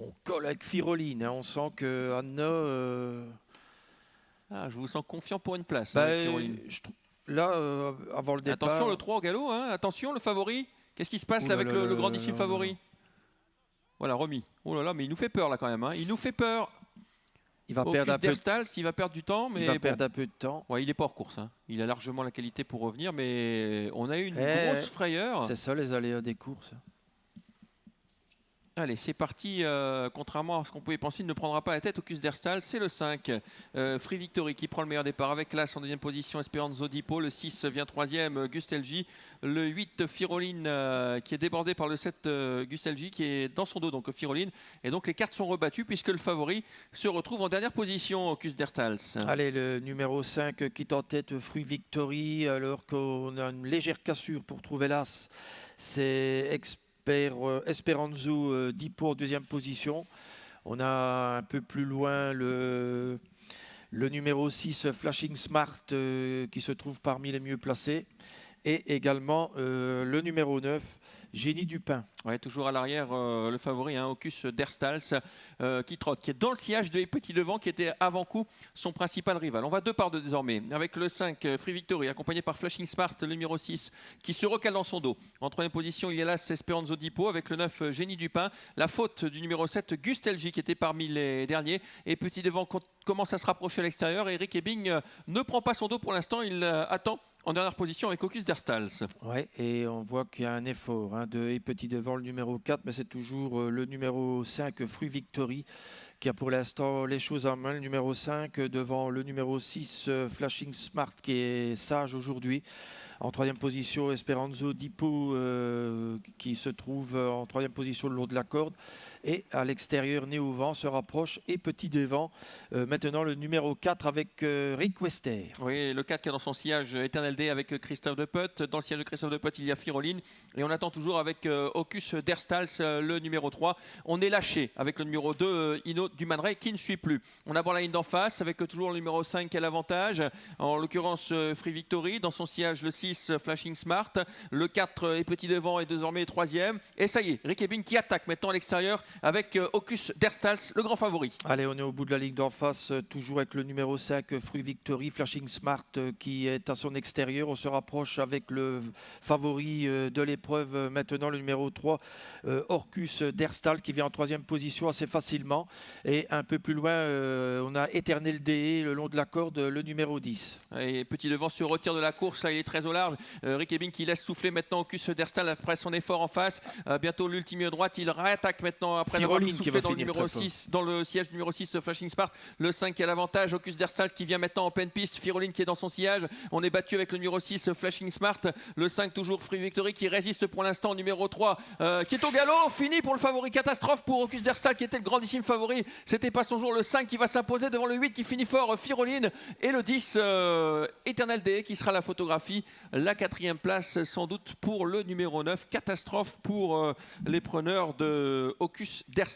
On colle avec Firoline, hein. On sent que Anna... Ah, je vous sens confiant pour une place, bah, avec Firoline. là, avant le départ... Attention, le 3 au galop, hein. Attention, le favori. Qu'est-ce qui se passe Ouh là, là avec là le là grandissime là là là. favori? Voilà, remis. Oh là là, mais il nous fait peur là quand même, hein. Il nous fait peur. Il va perdre un peu. Derstals, il va perdre du temps, mais Il va bon. perdre un peu de temps. Ouais, il n'est pas hors course, hein. Il a largement la qualité pour revenir, mais on a eu une grosse frayeur. C'est ça les aléas des courses. Allez, c'est parti. Contrairement à ce qu'on pouvait penser, il ne prendra pas la tête. Ocus Derstal, c'est le 5. Free Victory qui prend le meilleur départ avec l'As en deuxième position. Esperanzo Dipo. Le 6 vient troisième. Gustelji. Le 8, Firoline qui est débordé par le 7, Gustelji qui est dans son dos, donc Firoline. Et donc les cartes sont rebattues puisque le favori se retrouve en dernière position, Ocus Derstals. Allez, le numéro 5 qui est en tête, Free Victory, alors qu'on a une légère cassure pour trouver l'As. C'est Esperanzo Dipo en deuxième position. On a un peu plus loin le numéro 6 Flashing Smart qui se trouve parmi les mieux placés. Et également le numéro 9 Génie du Pain. Ouais, toujours à l'arrière, le favori, hein, Ocus Derstals, qui trotte, qui est dans le sillage de Petit Devant, qui était avant coup son principal rival. On va 2 par 2 désormais, avec le 5, Free Victory, accompagné par Flashing Smart, le numéro 6, qui se recale dans son dos. En troisième position, il y a là Esperanzo Dipo, avec le 9, Génie du Pain. La faute du numéro 7, Gustelji, qui était parmi les derniers. Et Petit Devant commence à se rapprocher à l'extérieur. Eric Ebing ne prend pas son dos pour l'instant, il attend en dernière position avec Ocus Derstals. Ouais, et on voit qu'il y a un effort de Et Petit Devant le numéro 4, mais c'est toujours le numéro 5 Free Victory qui a pour l'instant les choses en main. Le numéro 5 devant le numéro 6 Flashing Smart qui est sage aujourd'hui. En troisième position, Esperanzo Dipo qui se trouve en troisième position le long de la corde. Et à l'extérieur, Né au vent se rapproche. Et Petit Devant, maintenant le numéro 4 avec Rick Wester. Oui, le 4 qui est dans son sillage Eternal Day avec Christophe Deput. Dans le sillage de Christophe Deput, il y a Firoline. Et on attend toujours avec Ocus Derstals, le numéro 3. On est lâché avec le numéro 2, Ino Dumanray, qui ne suit plus. On aborde la ligne d'en face avec toujours le numéro 5 qui a l'avantage. En l'occurrence, Free Victory. Dans son sillage, le 6, Flashing Smart. Le 4 et Petit Devant est désormais troisième. Et ça y est, Rick Ebing qui attaque maintenant à l'extérieur avec Ocus Derstals, le grand favori. Allez, on est au bout de la ligne d'en face, toujours avec le numéro 5, Free Victory, Flashing Smart qui est à son extérieur. On se rapproche avec le favori de l'épreuve maintenant, le numéro 3, Orcus Derstal qui vient en troisième position assez facilement. Et un peu plus loin, on a Eternal Day le long de la corde, le numéro 10. Et Petit Devant se retire de la course, là il est très au large. Rick Ebing qui laisse souffler maintenant Ocus Derstal après son effort en face. Bientôt l'ultime droite, il réattaque maintenant après avoir soufflé dans le numéro 6, dans le siège numéro 6 Flashing Smart. Le 5 qui a l'avantage, Ocus Derstal qui vient maintenant en pleine piste. Firoline qui est dans son sillage. On est battu avec le numéro 6 Flashing Smart. Le 5 toujours Free Victory qui résiste pour l'instant au numéro 3 qui est au galop. Fini pour le favori, catastrophe pour Ocus Derstal qui était le grandissime favori. C'était pas son jour. Le 5 qui va s'imposer devant le 8 qui finit fort, Firoline. Et le 10 Eternal Day qui sera la photographie. La 4e place sans doute pour le numéro 9. Catastrophe pour les preneurs de Ocus Derstal.